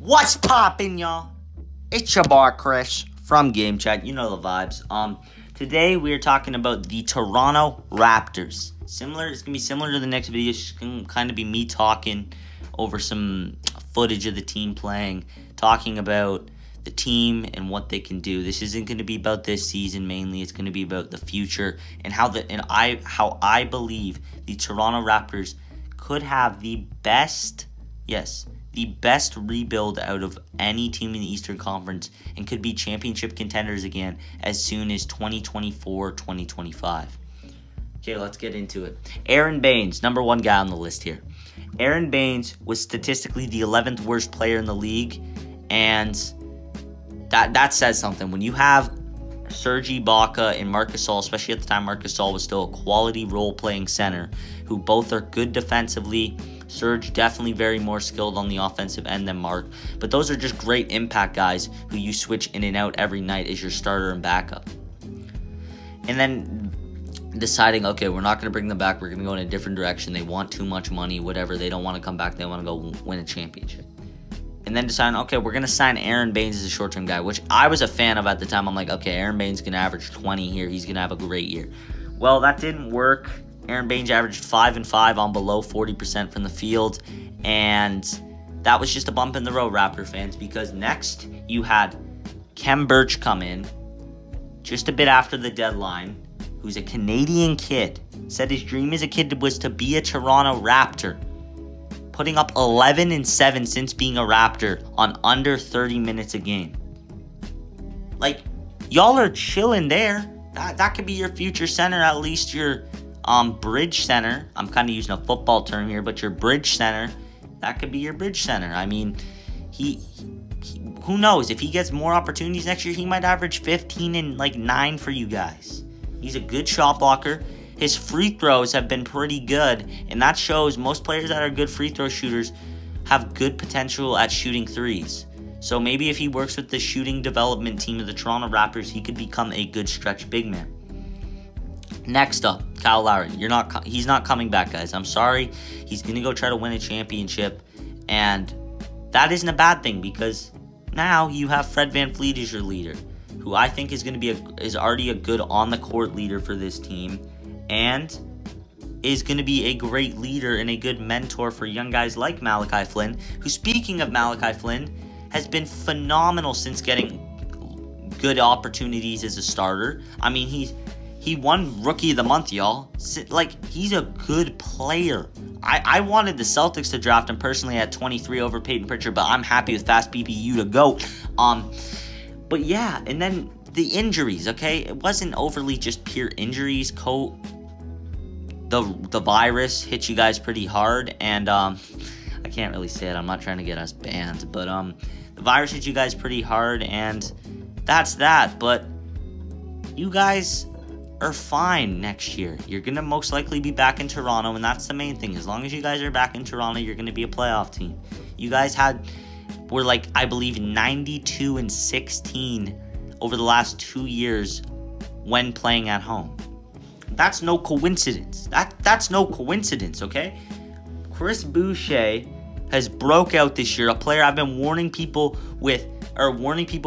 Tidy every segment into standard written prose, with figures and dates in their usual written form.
What's poppin', y'all? It's your boy Chris from Game Chat. You know the vibes. Today we are talking about the Toronto Raptors. It's gonna be similar to the next video. It's gonna kind of be me talking over some footage of the team playing, talking about the team and what they can do. This isn't going to be about this season mainly. It's going to be about the future and how I believe the Toronto Raptors could have the best rebuild out of any team in the Eastern Conference and could be championship contenders again as soon as 2024-2025. Okay, let's get into it. Aaron Baines, number one guy on the list here. Aaron Baines was statistically the 11th worst player in the league, and that says something. When you have Serge Ibaka and Marc Gasol, especially at the time Marc Gasol was still a quality role-playing center, who both are good defensively. Serge definitely very more skilled on the offensive end than Marc, but those are just great impact guys who you switch in and out every night as your starter and backup. And then deciding, okay, we're not going to bring them back. We're going to go in a different direction. They want too much money, whatever. They don't want to come back. They want to go win a championship. And then deciding, okay, we're going to sign Aaron Baines as a short-term guy, which I was a fan of at the time. I'm like, okay, Aaron Baines is going to average 20 here. He's going to have a great year. Well, that didn't work. Aaron Baines averaged 5 and 5 on below 40% from the field. And that was just a bump in the road, Raptor fans, because next you had Khem Birch come in just a bit after the deadline, who's a Canadian kid, said his dream as a kid was to be a Toronto Raptor, putting up 11 and 7 since being a Raptor on under 30 minutes a game. Like, y'all are chilling there. That could be your future center, at least your bridge center. I'm kind of using a football term here, but your bridge center, that could be your bridge center. I mean, he who knows? If he gets more opportunities next year, he might average 15 and 9 for you guys. He's a good shot blocker. His free throws have been pretty good, and that shows most players that are good free throw shooters have good potential at shooting threes. So maybe if he works with the shooting development team of the Toronto Raptors, he could become a good stretch big man. Next up, Kyle Lowry. He's not coming back, guys. I'm sorry. He's going to go try to win a championship, and that isn't a bad thing because now you have Fred VanVleet as your leader, who I think is going to be is already a good on-the-court leader for this team, and is going to be a great leader and a good mentor for young guys like Malachi Flynn, who, speaking of Malachi Flynn, has been phenomenal since getting good opportunities as a starter. I mean, he won Rookie of the Month, y'all. Like, he's a good player. I wanted the Celtics to draft him personally at 23 over Peyton Pritchard, but I'm happy with Fast PPU to go. But yeah, and then the injuries, okay? It wasn't overly just pure injuries. The virus hit you guys pretty hard, and I can't really say it. I'm not trying to get us banned, but the virus hit you guys pretty hard, and that's that. But you guys are fine next year. You're going to most likely be back in Toronto, and that's the main thing. As long as you guys are back in Toronto, you're going to be a playoff team. You guys were like, I believe, 92 and 16 over the last 2 years when playing at home. That's no coincidence. That's no coincidence, okay? Chris Boucher has broke out this year, a player I've been warning people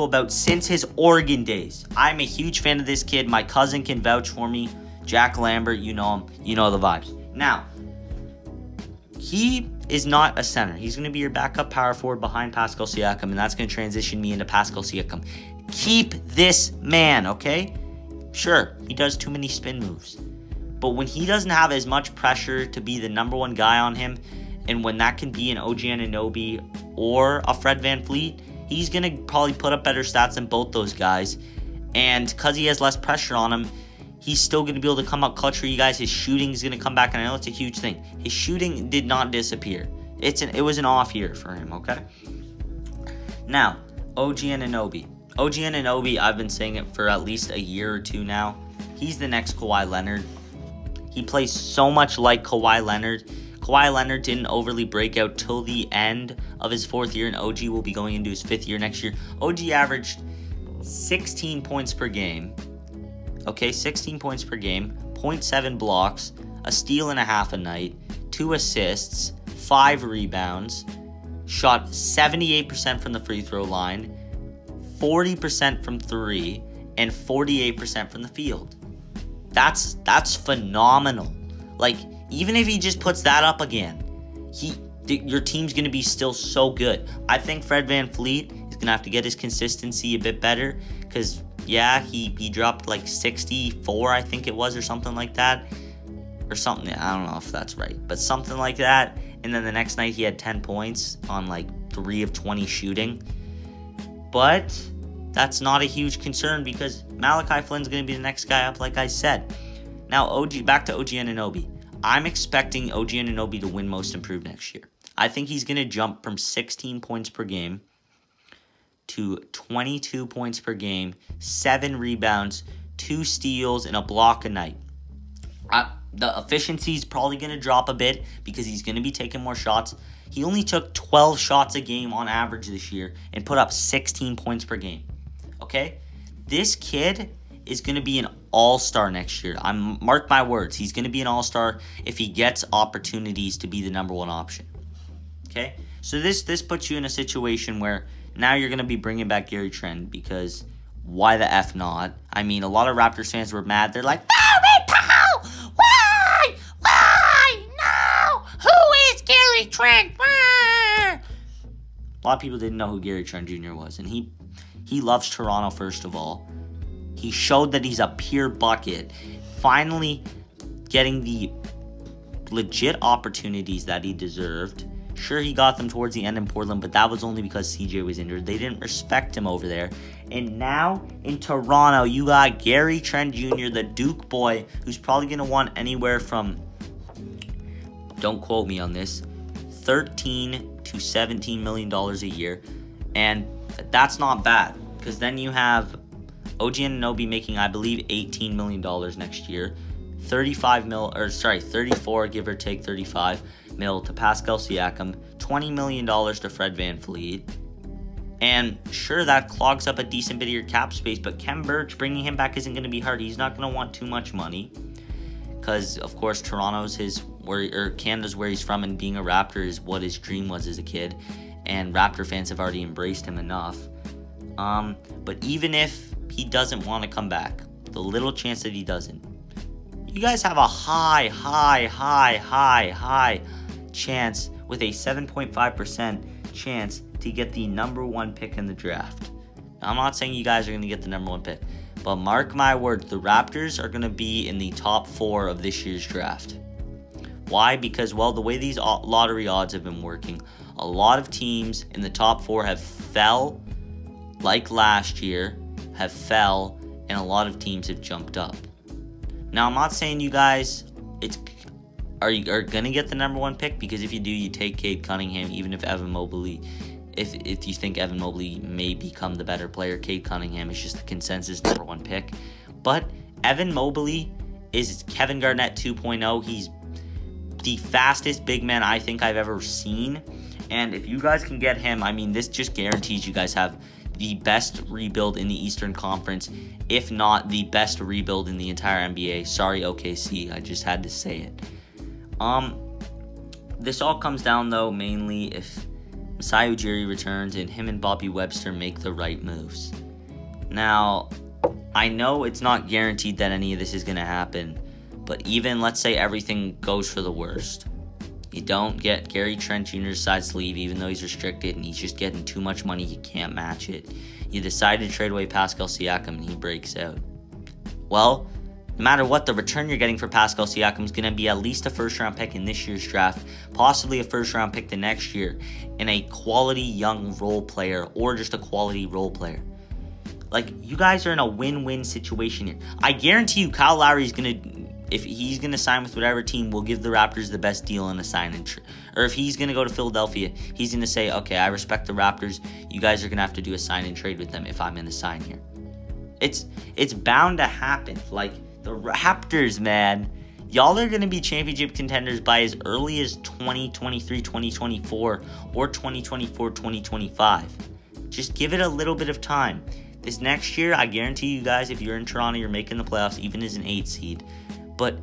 about since his Oregon days. I'm a huge fan of this kid. My cousin can vouch for me. Jack Lambert, you know him. You know the vibes. Now, he is not a center. He's going to be your backup power forward behind Pascal Siakam, and that's going to transition me into Pascal Siakam. Keep this man, okay? Sure, he does too many spin moves. But when he doesn't have as much pressure to be the number one guy on him, and when that can be an OG Anunoby or a Fred VanVleet, he's going to probably put up better stats than both those guys. And because he has less pressure on him, he's still going to be able to come up clutch for you guys. His shooting is going to come back, and I know it's a huge thing. His shooting did not disappear. It was an off year for him, okay? Now, OG Anunoby. OG Anunoby, I've been saying it for at least a year or two now. He's the next Kawhi Leonard. He plays so much like Kawhi Leonard. Kawhi Leonard didn't overly break out till the end of his 4th year, and OG will be going into his 5th year next year. OG averaged 16 points per game. Okay, 16 points per game, 0.7 blocks, a steal and a half a night, 2 assists, 5 rebounds, shot 78% from the free throw line, 40% from 3, and 48% from the field. That's phenomenal. Like, even if he just puts that up again, your team's going to be still so good. I think Fred VanVleet is going to have to get his consistency a bit better because, yeah, he dropped like 64, I think it was, or something like that. Or something, I don't know if that's right, but something like that. And then the next night he had 10 points on like 3 of 20 shooting. But that's not a huge concern because Malachi Flynn's going to be the next guy up, like I said. Now, back to OG Anunoby. I'm expecting OG Anunoby to win Most Improved next year. I think he's going to jump from 16 points per game to 22 points per game, 7 rebounds, 2 steals, and a block a night. The efficiency is probably going to drop a bit because he's going to be taking more shots. He only took 12 shots a game on average this year and put up 16 points per game. Okay? This kid is going to be an all-star next year. Mark my words. He's going to be an all-star if he gets opportunities to be the number 1 option. Okay? So this puts you in a situation where now you're going to be bringing back Gary Trent because why the F not? I mean, a lot of Raptors fans were mad. They're like, Barry Powell! Why? No! Who is Gary Trent? A lot of people didn't know who Gary Trent Jr. was, and he loves Toronto, first of all. He showed that he's a pure bucket, finally getting the legit opportunities that he deserved. Sure, he got them towards the end in Portland, but that was only because CJ was injured. They didn't respect him over there. And now in Toronto, you got Gary Trent Jr., the Duke boy, who's probably going to want anywhere from, don't quote me on this, $13 to $17 million a year. And that's not bad, because then you have OG Anunoby making, I believe, $18 million next year. 34, give or take 35 mil to Pascal Siakam, $20 million to Fred VanVleet. And sure, that clogs up a decent bit of your cap space, but Khem Birch, bringing him back isn't going to be hard. He's not going to want too much money because, of course, Toronto's Canada's where he's from, and being a Raptor is what his dream was as a kid. And Raptor fans have already embraced him enough. But even if he doesn't want to come back, the little chance that he doesn't, you guys have a high chance with a 7.5% chance to get the number 1 pick in the draft. Now, I'm not saying you guys are going to get the number 1 pick, but mark my words, the Raptors are going to be in the top 4 of this year's draft. Why? Because, well, the way these lottery odds have been working, a lot of teams in the top 4 have fell, like last year, and a lot of teams have jumped up. Now, I'm not saying you guys are going to get the number 1 pick, because if you do, you take Cade Cunningham, even if Evan Mobley, if you think Evan Mobley may become the better player, Cade Cunningham is just the consensus number 1 pick. But Evan Mobley is Kevin Garnett 2.0. He's the fastest big man I think I've ever seen. And if you guys can get him, I mean, this just guarantees you guys have the best rebuild in the Eastern Conference, if not the best rebuild in the entire NBA. Sorry, OKC, I just had to say it. This all comes down, though, mainly if Masai Ujiri returns and him and Bobby Webster make the right moves. Now, I know it's not guaranteed that any of this is going to happen, but even, let's say, everything goes for the worst. You don't get Gary Trent Jr. decides to leave, even though he's restricted and he's just getting too much money, you can't match it. You decide to trade away Pascal Siakam and he breaks out. Well, no matter what, the return you're getting for Pascal Siakam is going to be at least a first-round pick in this year's draft, possibly a first-round pick the next year, and a quality young role player, or just a quality role player. Like, you guys are in a win-win situation here. I guarantee you Kyle Lowry is going to, if he's going to sign with whatever team, will give the Raptors the best deal in a sign-in trade. Or if he's going to go to Philadelphia, he's going to say, okay, I respect the Raptors. You guys are going to have to do a sign-in trade with them if I'm going to sign here. It's bound to happen. Like, the Raptors, man, y'all are going to be championship contenders by as early as 2023, 2024, or 2024, 2025. Just give it a little bit of time. This next year, I guarantee you guys, if you're in Toronto, you're making the playoffs, even as an 8 seed. But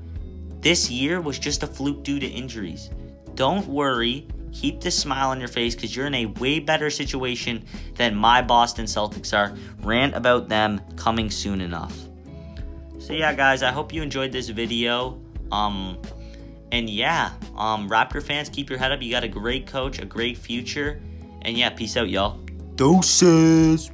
this year was just a fluke due to injuries. Don't worry. keep this smile on your face because you're in a way better situation than my Boston Celtics are. Rant about them coming soon enough. So yeah, guys, I hope you enjoyed this video. And yeah, Raptor fans, keep your head up. You got a great coach, a great future. And yeah, peace out, y'all. Doses.